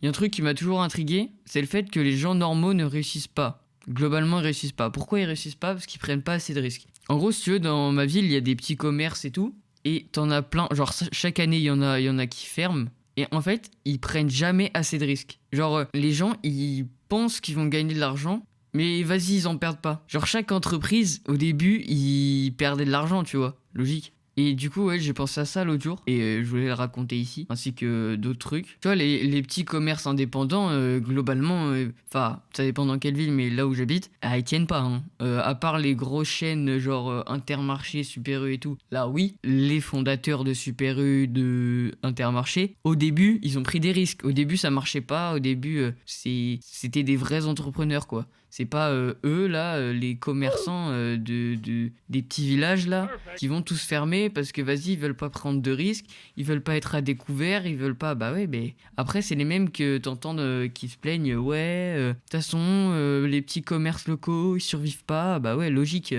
y a un truc qui m'a toujours intrigué, c'est le fait que les gens normaux ne réussissent pas. Globalement, ils réussissent pas. Pourquoi ils réussissent pas? Parce qu'ils prennent pas assez de risques. En gros, si tu veux, dans ma ville, il y a des petits commerces et tout. Et t'en as plein. Genre, chaque année, il y en a qui ferment. Et en fait, ils prennent jamais assez de risques. Genre, les gens, ils pensent qu'ils vont gagner de l'argent. Mais vas-y, ils en perdent pas. Genre, chaque entreprise, au début, ils perdaient de l'argent, tu vois. Logique. Et du coup, ouais, j'ai pensé à ça l'autre jour et je voulais le raconter ici, ainsi que d'autres trucs. Tu vois, les petits commerces indépendants, globalement, enfin, ça dépend dans quelle ville, mais là où j'habite, ils tiennent pas. Hein. À part les grosses chaînes, genre Intermarché, Super U et tout. Là, oui, les fondateurs de Super U, de Intermarché, au début, ils ont pris des risques. Au début, ça marchait pas. Au début, c'était des vrais entrepreneurs, quoi. C'est pas eux, là, les commerçants des petits villages, là, qui vont tous fermer parce que, vas-y, ils veulent pas prendre de risques, ils veulent pas être à découvert, ils veulent pas... Bah ouais, mais après, c'est les mêmes que t'entends qui se plaignent, ouais, de toute façon, les petits commerces locaux, ils survivent pas. Bah ouais, logique,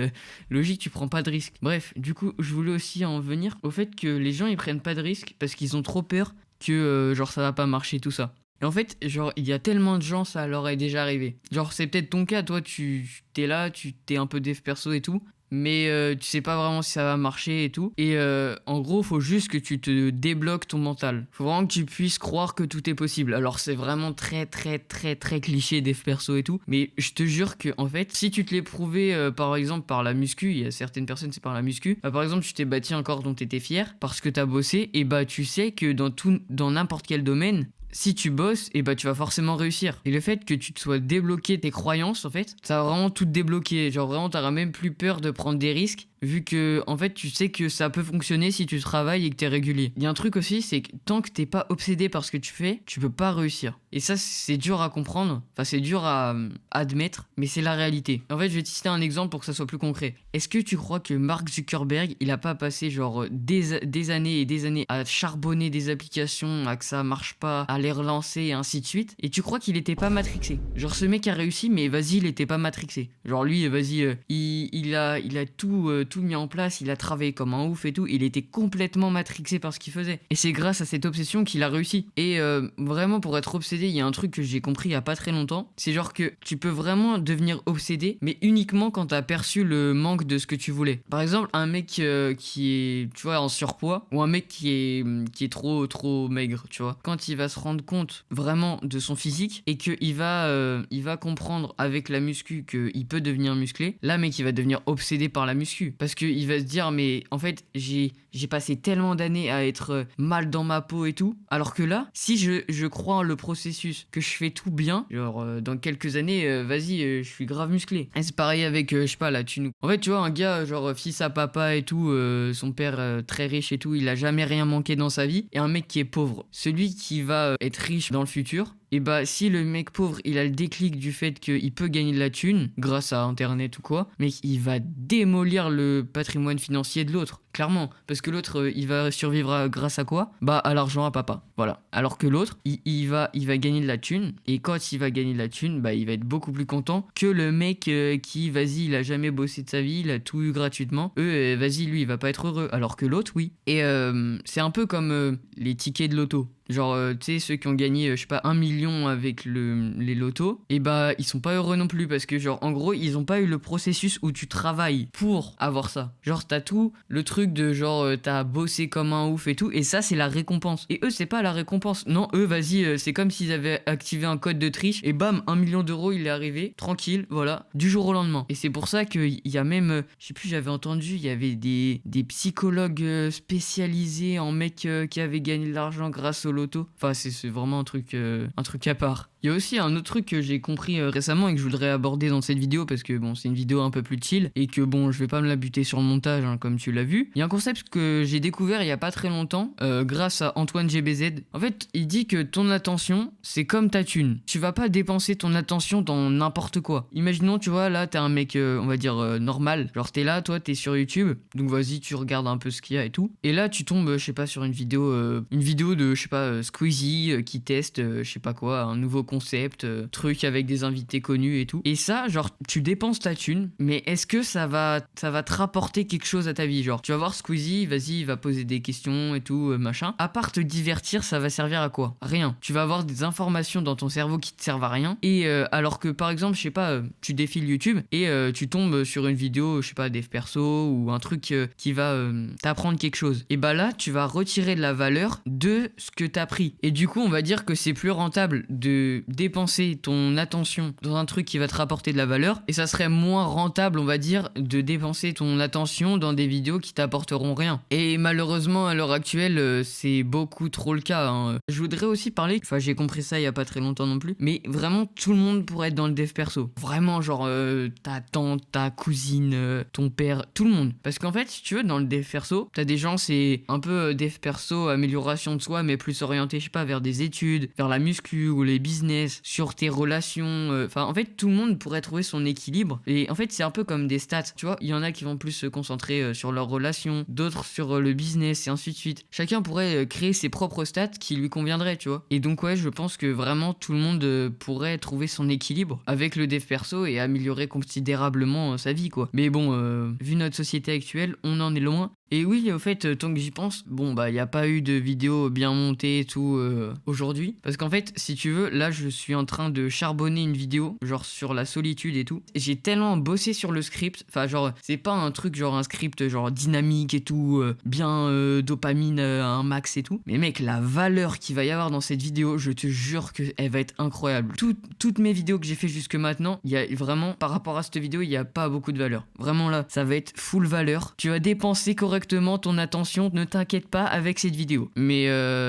tu prends pas de risques. Bref, du coup, je voulais aussi en venir au fait que les gens, ils prennent pas de risques parce qu'ils ont trop peur que, genre, ça va pas marcher, tout ça. Et en fait, genre, il y a tellement de gens, ça leur est déjà arrivé. Genre, c'est peut-être ton cas, toi, tu t'es là, tu t'es un peu dev perso et tout, mais tu sais pas vraiment si ça va marcher et tout. Et en gros, faut juste que tu te débloques ton mental. Faut vraiment que tu puisses croire que tout est possible. Alors, c'est vraiment très, très, très, très cliché dev perso et tout, mais je te jure que, en fait, si tu te l'es prouvé, par exemple, par la muscu, il y a certaines personnes, c'est par la muscu, par exemple, tu t'es bâti un corps dont t'étais fier parce que t'as bossé, et bah, tu sais que dans n'importe quel domaine, si tu bosses, et bah tu vas forcément réussir. Et le fait que tu te sois débloqué tes croyances, en fait, ça va vraiment tout débloquer. Genre vraiment, t'auras même plus peur de prendre des risques, vu que, en fait, tu sais que ça peut fonctionner si tu travailles et que t'es régulier. Il y a un truc aussi, c'est que tant que t'es pas obsédé par ce que tu fais, tu peux pas réussir. Et ça, c'est dur à comprendre, enfin c'est dur à admettre, mais c'est la réalité. En fait, je vais te citer un exemple pour que ça soit plus concret. Est-ce que tu crois que Mark Zuckerberg, il a pas passé genre des années et des années à charbonner des applications, à que ça marche pas, à les relancer et ainsi de suite, et tu crois qu'il était pas matrixé? Genre ce mec a réussi, mais vas-y, il était pas matrixé. Genre lui, vas-y, il a tout mis en place, il a travaillé comme un ouf et tout, il était complètement matrixé par ce qu'il faisait. Et c'est grâce à cette obsession qu'il a réussi. Et vraiment, pour être obsédé, il y a un truc que j'ai compris il y a pas très longtemps, c'est genre que tu peux vraiment devenir obsédé, mais uniquement quand t'as perçu le manque de ce que tu voulais. Par exemple, un mec qui est, tu vois, en surpoids, ou un mec qui est trop maigre, tu vois. Quand il va se rendre compte vraiment de son physique et qu'il va comprendre avec la muscu qu'il peut devenir musclé, là, mec, il va devenir obsédé par la muscu. Parce qu'il va se dire, mais en fait, j'ai passé tellement d'années à être mal dans ma peau et tout, alors que là, si je crois en le processus, que je fais tout bien, genre dans quelques années, vas-y, je suis grave musclé. Et c'est pareil avec, je sais pas, la thune. En fait, tu vois, un gars, genre fils à papa et tout, son père très riche et tout, il a jamais rien manqué dans sa vie, et un mec qui est pauvre. Celui qui va être riche dans le futur, et bah si le mec pauvre il a le déclic du fait qu'il peut gagner de la thune grâce à internet ou quoi, mais il va démolir le patrimoine financier de l'autre, clairement, parce que l'autre il va survivre grâce à quoi? Bah à l'argent à papa, voilà. Alors que l'autre il va gagner de la thune, et quand il va gagner de la thune, bah il va être beaucoup plus content que le mec qui, vas-y, il a jamais bossé de sa vie, il a tout eu gratuitement. Vas-y, lui il va pas être heureux, alors que l'autre oui. Et c'est un peu comme les tickets de loto. Genre, tu sais, ceux qui ont gagné, je sais pas, 1 million avec les lotos, et bah, ils sont pas heureux non plus parce que, genre, en gros, ils ont pas eu le processus où tu travailles pour avoir ça. Genre, t'as tout le truc de genre, t'as bossé comme un ouf et tout, et ça, c'est la récompense. Et eux, c'est pas la récompense. Non, eux, vas-y, c'est comme s'ils avaient activé un code de triche, et bam, 1 million d'euros, il est arrivé, tranquille, voilà, du jour au lendemain. Et c'est pour ça qu'il y a même, je sais plus, j'avais entendu, il y avait des psychologues spécialisés en mecs qui avaient gagné de l'argent grâce au loto. Enfin, c'est vraiment un truc à part. Il y a aussi un autre truc que j'ai compris récemment et que je voudrais aborder dans cette vidéo parce que bon, c'est une vidéo un peu plus chill et que bon, je vais pas me la buter sur le montage hein, comme tu l'as vu. Il y a un concept que j'ai découvert il y a pas très longtemps grâce à Antoine GBZ. En fait, il dit que ton attention, c'est comme ta thune. Tu vas pas dépenser ton attention dans n'importe quoi. Imaginons, tu vois, là, t'es un mec, on va dire, normal. Genre, t'es là, toi, t'es sur YouTube. Donc, vas-y, tu regardes un peu ce qu'il y a et tout. Et là, tu tombes, je sais pas, sur une vidéo de, je sais pas, Squeezie qui teste, je sais pas quoi, un nouveau concept, truc avec des invités connus et tout. Et ça, genre, tu dépenses ta thune, mais est-ce que ça va te rapporter quelque chose à ta vie? Genre, tu vas voir Squeezie, vas-y, il va poser des questions et tout, machin. À part te divertir, ça va servir à quoi? Rien. Tu vas avoir des informations dans ton cerveau qui te servent à rien. Et alors que, par exemple, je sais pas, tu défiles YouTube et tu tombes sur une vidéo, je sais pas, dev perso ou un truc qui va t'apprendre quelque chose. Et bah là, tu vas retirer de la valeur de ce que t'as pris. Et du coup, on va dire que c'est plus rentable de dépenser ton attention dans un truc qui va te rapporter de la valeur, et ça serait moins rentable, on va dire, de dépenser ton attention dans des vidéos qui t'apporteront rien. Et malheureusement, à l'heure actuelle, c'est beaucoup trop le cas, hein. Je voudrais aussi parler, enfin j'ai compris ça il y a pas très longtemps non plus, mais vraiment tout le monde pourrait être dans le dev perso. Vraiment, genre ta tante, ta cousine, ton père, tout le monde. Parce qu'en fait, si tu veux, dans le dev perso, t'as des gens, c'est un peu dev perso, amélioration de soi, mais plus orienté, je sais pas, vers des études, vers la muscu ou les business, sur tes relations. Enfin, en fait, tout le monde pourrait trouver son équilibre. Et en fait, c'est un peu comme des stats, tu vois. Il y en a qui vont plus se concentrer sur leurs relations, d'autres sur le business et ainsi de suite. Chacun pourrait créer ses propres stats qui lui conviendraient, tu vois. Et donc, ouais, je pense que vraiment tout le monde pourrait trouver son équilibre avec le dev perso et améliorer considérablement sa vie, quoi. Mais bon, vu notre société actuelle, on en est loin. Et oui, au fait, tant que j'y pense, bon, bah, il n'y a pas eu de vidéo bien montée et tout aujourd'hui. Parce qu'en fait, si tu veux, là, je suis en train de charbonner une vidéo, genre sur la solitude et tout. Et j'ai tellement bossé sur le script, enfin, genre, c'est pas un truc, genre un script, genre dynamique et tout, bien dopamine à un max et tout. Mais mec, la valeur qu'il va y avoir dans cette vidéo, je te jure qu'elle va être incroyable. Toutes mes vidéos que j'ai fait jusque maintenant, il y a vraiment, par rapport à cette vidéo, il n'y a pas beaucoup de valeur. Vraiment là, ça va être full valeur. Tu vas dépenser correctement ton attention, ne t'inquiète pas avec cette vidéo. Mais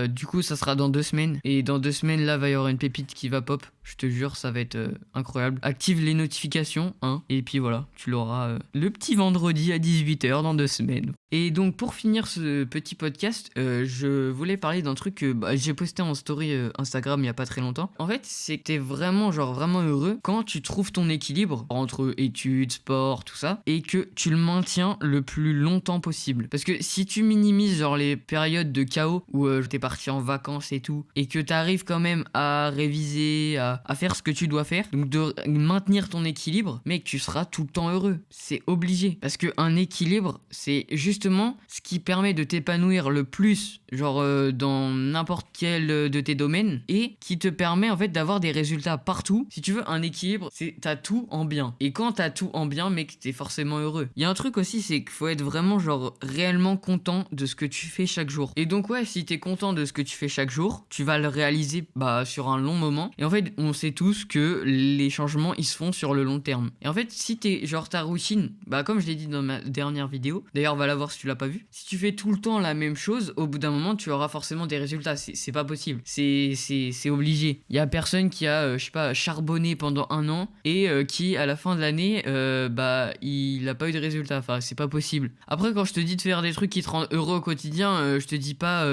du coup, ça sera dans 2 semaines. Et dans 2 semaines, là, va y avoir une pépite qui va pop. Je te jure, ça va être incroyable. Active les notifications, hein. Et puis voilà, tu l'auras le petit vendredi à 18h dans 2 semaines. Et donc, pour finir ce petit podcast, je voulais parler d'un truc que j'ai posté en story Instagram il y a pas très longtemps. En fait, c'est que t'es vraiment, genre, vraiment heureux quand tu trouves ton équilibre entre études, sport, tout ça, et que tu le maintiens le plus longtemps possible. Parce que si tu minimises, genre, les périodes de chaos où t'es parti en vacances et tout, et que t'arrives quand même à réviser, à faire ce que tu dois faire, donc de maintenir ton équilibre, mec, tu seras tout le temps heureux. C'est obligé. Parce qu'un équilibre, c'est justement ce qui permet de t'épanouir le plus, genre dans n'importe quel de tes domaines, et qui te permet en fait d'avoir des résultats partout. Si tu veux un équilibre, c'est t'as tout en bien. Et quand t'as tout en bien, mec, t'es forcément heureux. Il y a un truc aussi, c'est qu'il faut être vraiment genre réellement content de ce que tu fais chaque jour. Et donc ouais, si t'es content de ce que tu fais chaque jour, tu vas le réaliser sur un long moment. Et en fait, on sait tous que les changements, ils se font sur le long terme. Et en fait, si t'es genre ta routine, comme je l'ai dit dans ma dernière vidéo, d'ailleurs va la voir si tu l'as pas vu, si tu fais tout le temps la même chose, au bout d'un moment, tu auras forcément des résultats. C'est pas possible. C'est obligé. Il y a personne qui a, je sais pas, charbonné pendant 1 an et qui, à la fin de l'année, il a pas eu de résultats. Enfin, c'est pas possible. Après, quand je te dis de faire des trucs qui te rendent heureux au quotidien, je te dis pas,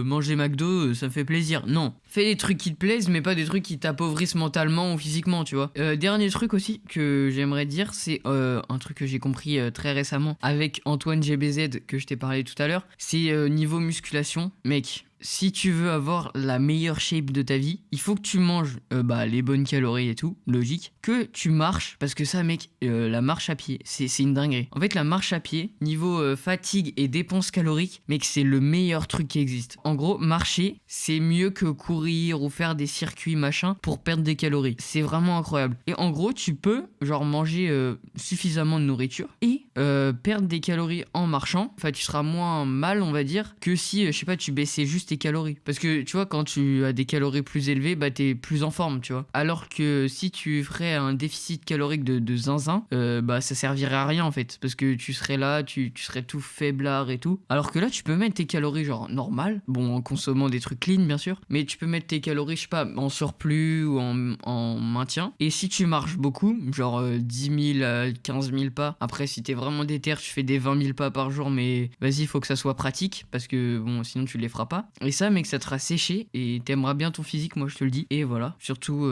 manger McDo, ça me fait plaisir. Non. Fais des trucs qui te plaisent, mais pas des trucs qui t'appauvrissent mentalement ou physiquement, tu vois. Dernier truc aussi que j'aimerais dire, c'est un truc que j'ai compris très récemment avec Antoine GBZ que je t'ai parlé tout à l'heure. C'est niveau musculation, mec. Si tu veux avoir la meilleure shape de ta vie, il faut que tu manges les bonnes calories et tout, logique. Que tu marches, parce que ça, mec, la marche à pied, c'est une dinguerie. En fait, la marche à pied, niveau fatigue et dépenses caloriques, mec, c'est le meilleur truc qui existe. En gros, marcher, c'est mieux que courir ou faire des circuits machin pour perdre des calories. C'est vraiment incroyable. Et en gros, tu peux, genre, manger suffisamment de nourriture et perdre des calories en marchant. Enfin, tu seras moins mal, on va dire, que si, je sais pas, tu baissais juste tes calories. Parce que, tu vois, quand tu as des calories plus élevées, t'es plus en forme, tu vois. Alors que si tu ferais un déficit calorique de zinzin, ça servirait à rien, en fait. Parce que tu serais là, tu serais tout faiblard et tout. Alors que là, tu peux mettre tes calories, genre, normales. Bon, en consommant des trucs clean, bien sûr. Mais tu peux mettre tes calories, je sais pas, en surplus ou en maintien. Et si tu marches beaucoup, genre 10 000 à 15 000 pas, après, si t'es vraiment vraiment déter, tu fais des 20 000 pas par jour, mais vas-y, faut que ça soit pratique, parce que bon, sinon tu les feras pas. Et ça, mec, ça te fera sécher, et t'aimeras bien ton physique, moi je te le dis. Et voilà, surtout,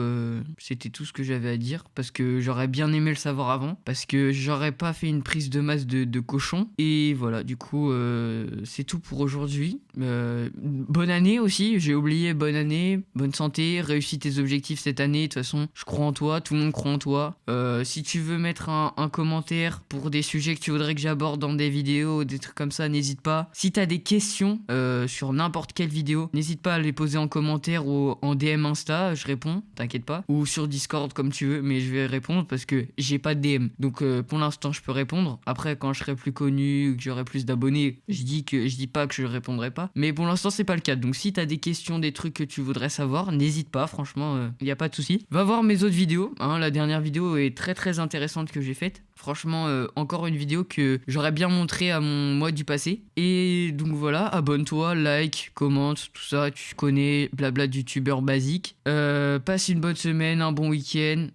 c'était tout ce que j'avais à dire, parce que j'aurais bien aimé le savoir avant, parce que j'aurais pas fait une prise de masse de cochon. Et voilà, du coup, c'est tout pour aujourd'hui. Bonne année aussi, j'ai oublié, bonne année, bonne santé, réussis tes objectifs cette année. De toute façon, je crois en toi, tout le monde croit en toi. Si tu veux mettre un commentaire pour des sujets que tu voudrais que j'aborde dans des vidéos, des trucs comme ça, n'hésite pas. Si t'as des questions sur n'importe quelle vidéo, n'hésite pas à les poser en commentaire ou en DM Insta, je réponds, t'inquiète pas. Ou sur Discord comme tu veux, mais je vais répondre parce que j'ai pas de DM. Donc pour l'instant, je peux répondre. Après, quand je serai plus connu, que j'aurai plus d'abonnés, je dis pas que je répondrai pas. Mais pour l'instant, c'est pas le cas. Donc si t'as des questions, des trucs que tu voudrais savoir, n'hésite pas, franchement, y a pas de souci. Va voir mes autres vidéos, hein, la dernière vidéo est très très intéressante que j'ai faite. Franchement, encore une vidéo que j'aurais bien montré à mon moi du passé. Et donc voilà, abonne-toi, like, commente, tout ça, tu connais, blabla de youtubeur basique. Passe une bonne semaine, un bon week-end,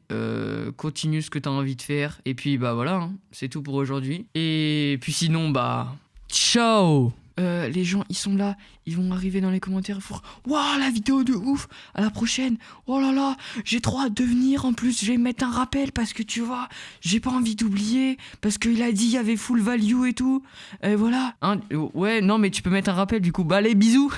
continue ce que t'as envie de faire. Et puis bah voilà, hein, c'est tout pour aujourd'hui. Et puis sinon, bah, ciao. Les gens, ils sont là, ils vont arriver dans les commentaires. Waouh, la vidéo de ouf, à la prochaine. Oh là là, j'ai trop hâte de venir. En plus, je vais mettre un rappel parce que tu vois, j'ai pas envie d'oublier. Parce qu'il a dit il y avait full value et tout. Et voilà. Hein, ouais, non, mais tu peux mettre un rappel du coup. Bah, allez, bisous.